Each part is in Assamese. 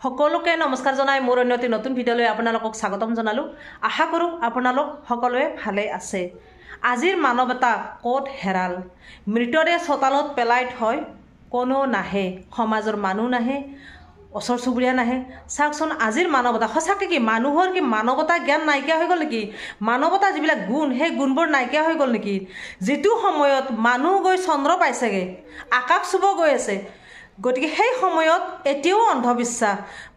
সকলোকে নমস্কাৰ জনাই মোৰ অন্যটি নতুন ভিডিঅ'লৈ আপোনালোকক স্বাগতম জনালো। আশা কৰোঁ আপোনালোক সকলোৱে ভালে আছে। আজিৰ মানৱতা ক'ত হেৰাল? মৃতদেহ চোতালত পেলাই থৈ কোনো নাহে, সমাজৰ মানুহ নাহে, ওচৰ চুবুৰীয়া নাহে। চাওকচোন আজিৰ মানৱতা সঁচাকৈ কি মানুহৰ কি মানৱতা জ্ঞান নাইকিয়া হৈ গ'ল নেকি? মানৱতা যিবিলাক গুণ সেই গুণবোৰ নাইকিয়া হৈ গ'ল নেকি? যিটো সময়ত মানুহ গৈ চন্দ্ৰ পাইছেগৈ, আকাশ চুব গৈ আছে, গতিকে সেই সময়ত এতিয়াও অন্ধবিশ্বাস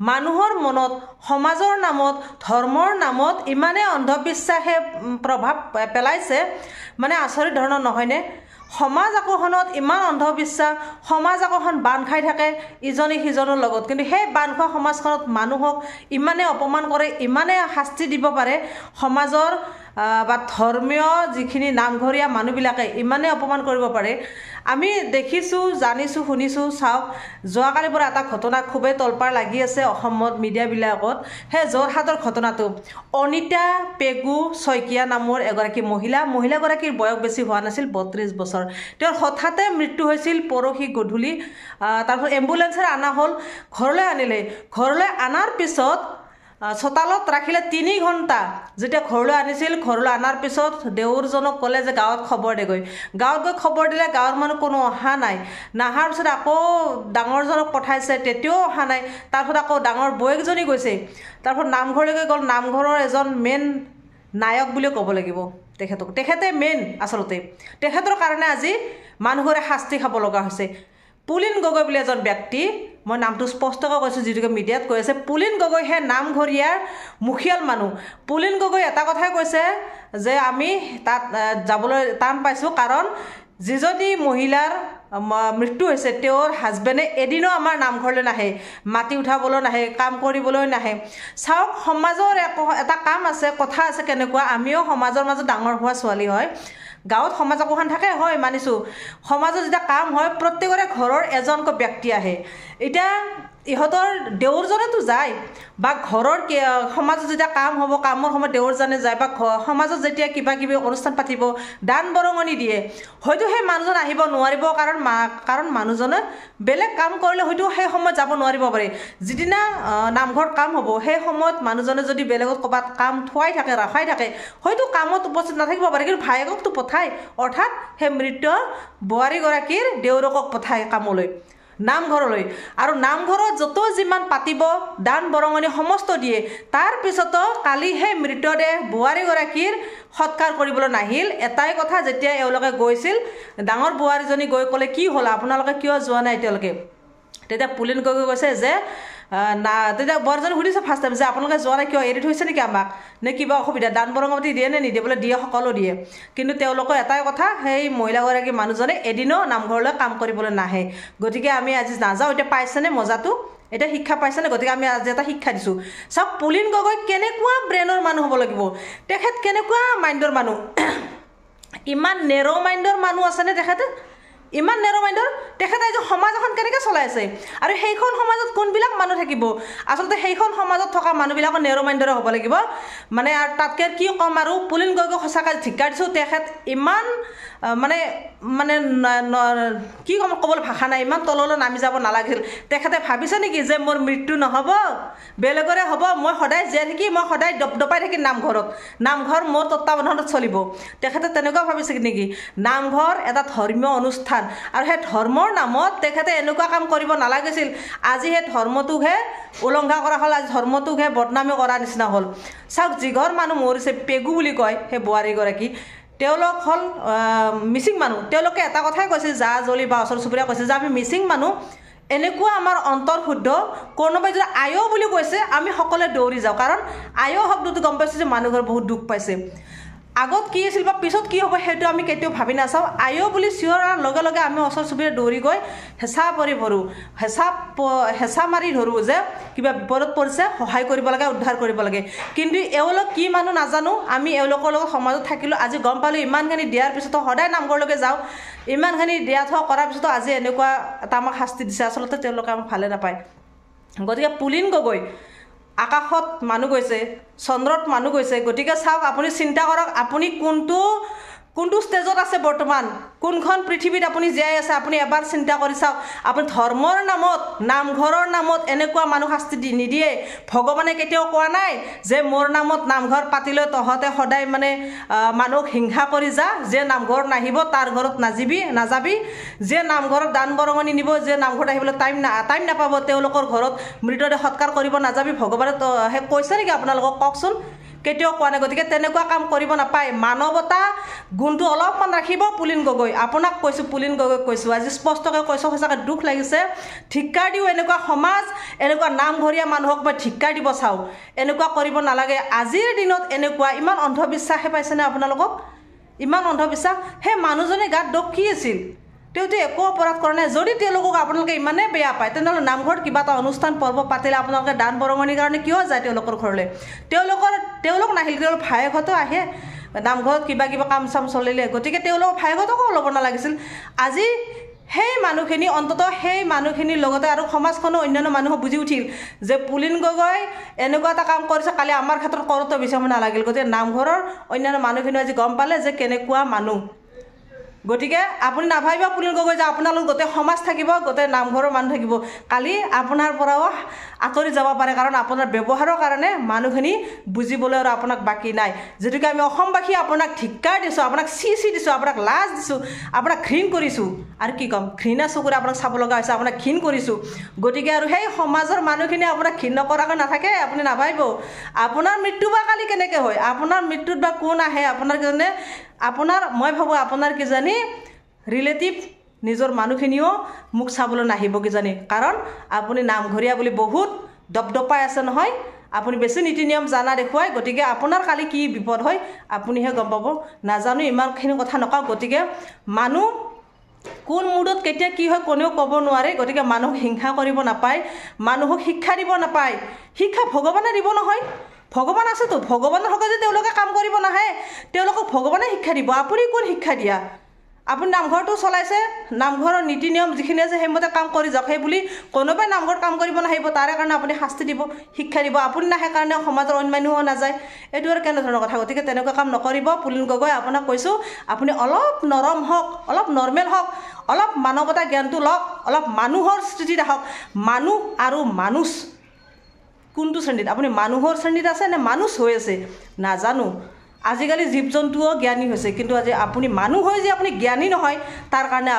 মানুহৰ মনত, সমাজৰ নামত, ধৰ্মৰ নামত ইমানে অন্ধবিশ্বাসে প্ৰভাৱ পেলাইছে, মানে আচৰিত ধৰণৰ নহয়নে? সমাজ আকৰ্ষণত ইমান অন্ধবিশ্বাস, সমাজ আকৰ্ষণ বান্ধ খাই থাকে ইজনে সিজনৰ লগত, কিন্তু সেই বান্ধ খোৱা সমাজখনত মানুহক ইমানে অপমান কৰে, ইমানে শাস্তি দিব পাৰে, সমাজৰ বা ধৰ্মীয় যিখিনি নামঘৰীয়া মানুহবিলাকে ইমানে অপমান কৰিব পাৰে। আমি দেখিছোঁ, জানিছোঁ, শুনিছোঁ। চাওক, যোৱাকালিৰ পৰা এটা ঘটনা খুবেই তলপাৰ লাগি আছে অসমত মিডিয়াবিলাকত। সেই যোৰহাটৰ ঘটনাটো অনিতা পেগু শইকীয়া নামৰ এগৰাকী মহিলাগৰাকীৰ বয়স বেছি হোৱা নাছিল, 32 বছৰ। তেওঁৰ হঠাতে মৃত্যু হৈছিল পৰহি গধূলি। তাৰপিছত এম্বুলেঞ্চেৰে অনা হ'ল, ঘৰলৈ আনিলে। ঘৰলৈ অনাৰ পিছত চোতালত ৰাখিলে 3 ঘণ্টা। যেতিয়া ঘৰলৈ আনিছিল, ঘৰলৈ অনাৰ পিছত দেউৰজনক ক'লে যে গাঁৱত খবৰ দেগৈ। গাঁৱত গৈ খবৰ দিলে, গাঁৱৰ মানুহ কোনো অহা নাই। নহাৰ পিছত আকৌ ডাঙৰজনক পঠাইছে, তেতিয়াও অহা নাই। তাৰপিছত আকৌ ডাঙৰ বৌয়েকজনী গৈছে। তাৰপিছত নামঘৰলৈকে গ'ল। নামঘৰৰ এজন মেইন নায়ক বুলিও ক'ব লাগিব তেখেতে মেইন। আচলতে তেখেতৰ কাৰণে আজি মানুহৰে শাস্তি খাব লগা হৈছে। পুলিন গগৈ বুলি এজন ব্যক্তি, মই নামটো স্পষ্টকৈ কৈছোঁ যিটোকে মিডিয়াত কৈ আছে, পুলিন গগৈ হে নামঘৰীয়াৰ মুখিয়াল মানুহ। পুলিন গগৈ এটা কথাই কৈছে যে আমি তাত যাবলৈ টান পাইছোঁ, কাৰণ যিজনী মহিলাৰ মৃত্যু হৈছে তেওঁৰ হাজবেণ্ডে এদিনো আমাৰ নামঘৰলৈ নাহে, মাটি উঠাবলৈ নাহে, কাম কৰিবলৈ নাহে। চাওক, সমাজৰ এটা কাম আছে, কথা আছে কেনেকুৱা, আমিও সমাজৰ মাজত ডাঙৰ হোৱা ছোৱালী হয়। গাঁৱত সমাজ একোখন থাকে, হয় মানিছোঁ। সমাজত যেতিয়া কাম হয় প্ৰত্যেকৰে ঘৰৰ এজনকৈ ব্যক্তি আহে। এতিয়া ইহঁতৰ দেউৰজনেতো যায়, বা ঘৰৰ সমাজত যেতিয়া কাম হ'ব, কামৰ সময়ত দেউৰজনে যায়, বা সমাজত যেতিয়া কিবা কিবি অনুষ্ঠান পাতিব, দান বৰঙণি দিয়ে। হয়তো সেই মানুহজন আহিব নোৱাৰিব, কাৰণ মানুহজনে বেলেগ কাম কৰিলে হয়তো সেই সময়ত যাব নোৱাৰিব পাৰে। যিদিনা নামঘৰত কাম হ'ব সেই সময়ত মানুহজনে যদি বেলেগত ক'ৰবাত কাম থোৱাই থাকে, ৰখাই থাকে, হয়তো কামত উপস্থিত নাথাকিব পাৰে, কিন্তু ভায়েককতো পঠায়, অৰ্থাৎ সেই মৃত বোৱাৰীগৰাকীৰ দেউৰকক পঠায় কামলৈ, নামঘৰলৈ। আৰু নামঘৰত য'ত যিমান পাতিব, দান বৰঙণি সমস্ত দিয়ে। তাৰপিছতো কালি সেই মৃতদেহ বোৱাৰীগৰাকীৰ সৎকাৰ কৰিবলৈ নাহিল। এটাই কথা, যেতিয়া এওঁলোকে গৈছিল, ডাঙৰ বোৱাৰীজনী গৈ ক'লে কি হ'ল, আপোনালোকে কিয় যোৱা নাই এতিয়ালৈকে? তেতিয়া পুলিন গগৈ কৈছে যে তেতিয়া বৰজনী সুধিছে ফাৰ্ষ্ট টাইম যে আপোনালোকে যোৱা নাই কিয়, এৰি থৈছে নেকি আমাক, নে কিবা অসুবিধা, দান বৰঙণি দিয়ে নে নিদিয়ে? বোলে দিয়ে, সকলো দিয়ে। কিন্তু তেওঁলোকৰ এটাই কথা, সেই মহিলাগৰাকী মানুহজনে এদিনো নামঘৰলৈ কাম কৰিবলৈ নাহে। গতিকে আমি আজি নাযাওঁ। এতিয়া পাইছেনে মজাটো? এতিয়া শিক্ষা পাইছেনে? গতিকে আমি আজি এটা শিক্ষা দিছোঁ। চাওক, পুলিন গগৈ কেনেকুৱা ব্ৰেইনৰ মানুহ হ'ব লাগিব, তেখেত কেনেকুৱা মাইণ্ডৰ মানুহ। ইমান নেৰ' মাইণ্ডৰ মানুহ আছেনে তেখেতে? ইমান নেৰ' মাইণ্ডৰ তেখেতে যে সমাজ এখন কেনেকৈ চলাই আছে, আৰু সেইখন সমাজত কোনবিলাক মানুহ থাকিব? আচলতে সেইখন সমাজত থকা মানুহবিলাকৰ নেৰ' মাইণ্ডৰে হ'ব লাগিব। মানে আৰু তাতকৈ কি ক'ম, আৰু পুলিন গগৈ সঁচাকৈ ধিক্কাৰ দিছোঁ। তেখেত ইমান মানে কি ক'ম, ক'বলৈ ভাষা নাই, ইমান তললৈ নামি যাব নালাগিছিল। তেখেতে ভাবিছে নেকি যে মোৰ মৃত্যু নহ'ব, বেলেগৰে হ'ব, মই সদায় জীয়াই থাকি, মই সদায় দপাই থাকিম নামঘৰত, নামঘৰ মোৰ তত্ত্বাৱধানত চলিব? তেখেতে তেনেকুৱা ভাবিছে নেকি? নামঘৰ এটা ধৰ্মীয় অনুষ্ঠান, আৰু সেই ধৰ্মৰ নামত তেখেতে এনেকুৱা কাম কৰিব নালাগিছিল। আজি সেই ধৰ্মটোকহে উলংঘা কৰা হ'ল, আজি ধৰ্মটোকহে বদনামী কৰাৰ নিচিনা হ'ল। চাওক, যিঘৰ মানুহ মৰিছে, পেগু বুলি কয় সেই বোৱাৰীগৰাকী, তেওঁলোক হ'ল মিচিং মানুহ। তেওঁলোকে এটা কথাই কৈছে, জা জলি বা ওচৰ চুবুৰীয়া কৈছে যে আমি মিচিং মানুহ, এনেকুৱা আমাৰ অন্তৰ শুদ্ধ, কোনোবাই যদি আয়ো বুলি কৈছে আমি সকলোৱে দৌৰি যাওঁ, কাৰণ আয়ো শব্দটো গম পাইছোঁ যে মানুহৰ বহুত দুখ পাইছে। আগত কি আছিল বা পিছত কি হ'ব সেইটো আমি কেতিয়াও ভাবি নাচাওঁ। আয়ো বুলি চিঞৰাৰ লগে লগে আমি ওচৰ চুবুৰীয়া দৌৰি গৈ হেঁচা পৰি ধৰোঁ, হেঁচা মাৰি ধৰোঁ যে কিবা বিপদত পৰিছে, সহায় কৰিব লাগে, উদ্ধাৰ কৰিব লাগে। কিন্তু এওঁলোক কি মানুহ নাজানো, আমি এওঁলোকৰ লগত সমাজত থাকিলোঁ, আজি গম পালোঁ ইমানখিনি দিয়াৰ পিছতো সদায় নামঘৰলৈকে যাওঁ, ইমানখিনি দিয়া থোৱা কৰাৰ পিছতো আজি এনেকুৱা এটা আমাক শাস্তি দিছে। আচলতে তেওঁলোকে আমাক ভালে নাপায়। গতিকে পুলিন গগৈ, আকাশত মানুহ গৈছে, চন্দ্ৰত মানুহ গৈছে। গতিকে চাওক, আপুনি চিন্তা কৰক, আপুনি কোনটো ষ্টেজত আছে বৰ্তমান, কোনখন পৃথিৱীত আপুনি জীয়াই আছে, আপুনি এবাৰ চিন্তা কৰি চাওক। আপুনি ধৰ্মৰ নামত, নামঘৰৰ নামত এনেকুৱা মানুহ শাস্তি নিদিয়ে। ভগৱানে কেতিয়াও কোৱা নাই যে মোৰ নামত নামঘৰ পাতিলৈ তহঁতে সদায় মানে মানুহক হিংসা কৰি যা, যে নামঘৰত নাহিব তাৰ ঘৰত নাযাবি, যে নামঘৰত দান বৰঙণি নিব, যে নামঘৰত আহিবলৈ টাইম নাপাব তেওঁলোকৰ ঘৰত মৃতদেহ সৎকাৰ কৰিব নাযাবি। ভগৱানে কৈছে নেকি আপোনালোকক? কওকচোন। কেতিয়াও কোৱা নাই। গতিকে তেনেকুৱা কাম কৰিব নাপায়। মানৱতা গুণটো অলপমান ৰাখিব। পুলিন গগৈ, আপোনাক কৈছোঁ, পুলিন গগৈক কৈছোঁ, আজি স্পষ্টকৈ কৈছোঁ, সঁচাকৈ দুখ লাগিছে। ধিক্কাৰ দিওঁ এনেকুৱা সমাজ, এনেকুৱা নামঘৰীয়া মানুহক মই ধিক্কাৰ দিব চাওঁ। এনেকুৱা কৰিব নালাগে। আজিৰ দিনত এনেকুৱা ইমান অন্ধবিশ্বাসহে পাইছেনে আপোনালোকক? ইমান অন্ধবিশ্বাস। সেই মানুহজনে গাত দোষ কি আছিল? তেওঁতো একো অপৰাধ কৰা নাই। যদি তেওঁলোকক আপোনালোকে ইমানেই বেয়া পায়, তেনেহ'লে নামঘৰত কিবা এটা অনুষ্ঠান পৰ্ব পাতিলে আপোনালোকে দান বৰঙণিৰ কাৰণে কিয় যায় তেওঁলোকৰ ঘৰলৈ? তেওঁলোক নাহিলে তেওঁলোক ভায়েকহঁতো আহে নামঘৰত কিবা কাম চাম চলিলে। গতিকে তেওঁলোকৰ ভায়েকহঁতকো ল'ব নালাগিছিল। আজি সেই মানুহখিনি, অন্ততঃ সেই মানুহখিনিৰ লগতে আৰু সমাজখনো অন্যান্য মানুহ বুজি উঠিল যে পুলিন গগৈ এনেকুৱা এটা কাম কৰিছে, কালি আমাৰ ক্ষেত্ৰত কৰোঁতে বিচাৰিব নালাগিল। গতিকে নামঘৰৰ অন্যান্য মানুহখিনি আজি গম পালে যে কেনেকুৱা মানুহ। গতিকে আপুনি নাভাবিব পুলিন গগৈ যে আপোনালোক গোটেই সমাজ থাকিব, গোটেই নামঘৰৰ মানুহ থাকিব। কালি আপোনাৰ পৰাও আঁতৰি যাব পাৰে, কাৰণ আপোনাৰ ব্যৱহাৰৰ কাৰণে মানুহখিনি বুজিবলৈ আৰু আপোনাক বাকী নাই। যিহেতুকে আমি অসমবাসী আপোনাক ধিক্কাৰ দিছোঁ, আপোনাক চি দিছোঁ, আপোনাক লাজ দিছোঁ, আপোনাক ঘৃণ কৰিছোঁ। আৰু কি ক'ম, ঘৃণা চকুৰে আপোনাক চাব লগা হৈছে, আপোনাক ঘৃণ কৰিছোঁ। গতিকে আৰু সেই সমাজৰ মানুহখিনি আপোনাক ঘৃণ নকৰাকৈ নাথাকে। আপুনি নাভাবিব আপোনাৰ মৃত্যু বা কালি কেনেকৈ হয়, আপোনাৰ মৃত্যুত বা কোন আহে আপোনাৰ কাৰণে। মই ভাবোঁ আপোনাৰ কিজানি ৰিলেটিভ নিজৰ মানুহখিনিও মোক চাবলৈ নাহিব কিজানি, কাৰণ আপুনি নামঘৰীয়া বুলি বহুত দপদপাই আছে নহয়। আপুনি বেছি নীতি নিয়ম জানা দেখুৱাই। গতিকে আপোনাৰ কালি কি বিপদ হয় আপুনিহে গম পাব। নাজানো, ইমানখিনি কথা নকওঁ। গতিকে মানুহ কোন মুডত কেতিয়া কি হয় কোনেও ক'ব নোৱাৰে। গতিকে মানুহক হিংসা কৰিব নাপায়, মানুহক শিক্ষা দিব নাপায়। শিক্ষা ভগৱানে দিব নহয়। ভগৱান আছেতো, ভগৱানৰ সকাজে তেওঁলোকে কাম কৰিব নাহে, তেওঁলোকক ভগৱানে শিক্ষা দিব। আপুনি কোন শিক্ষা দিয়া? আপুনি নামঘৰটো চলাইছে, নামঘৰৰ নীতি নিয়ম যিখিনি আছে সেইমতে কাম কৰি যাওক। সেই বুলি কোনোবাই নামঘৰত কাম কৰিব নাহিব, তাৰে কাৰণে আপুনি শাস্তি দিব, শিক্ষা দিব। আপুনি নাহে কাৰণে সমাজৰ অন্য মানুহো নাযায়, এইটো আৰু কেনেধৰণৰ কথা? গতিকে তেনেকুৱা কাম নকৰিব। পুলিন গগৈ, আপোনাক কৈছোঁ, আপুনি অলপ নৰম হওক, অলপ নৰ্মেল হওক, অলপ মানৱতা জ্ঞানটো লওক, অলপ মানুহৰ স্থিতি ৰাখক। মানুহ আৰু মানুহ কোনটো শ্ৰেণীত? আপুনি মানুহৰ শ্ৰেণীত আছে নে মানুহ হৈ আছে নাজানো। আজিকালি জীৱ জন্তুও জ্ঞানী হৈছে, কিন্তু আজি আপুনি মানুহ হৈ যে আপুনি জ্ঞানী নহয়, তাৰ কাৰণে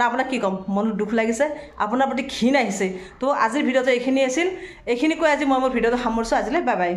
আপোনাক কি ক'ম, মনত দুখ লাগিছে, আপোনাৰ প্ৰতি ঘৃণ আহিছে। তো আজিৰ ভিডিঅ'টো এইখিনি আছিল। এইখিনি কৈ আজি মই মোৰ ভিডিঅ'টো সামৰিছোঁ। আজিলৈ বাই বাই।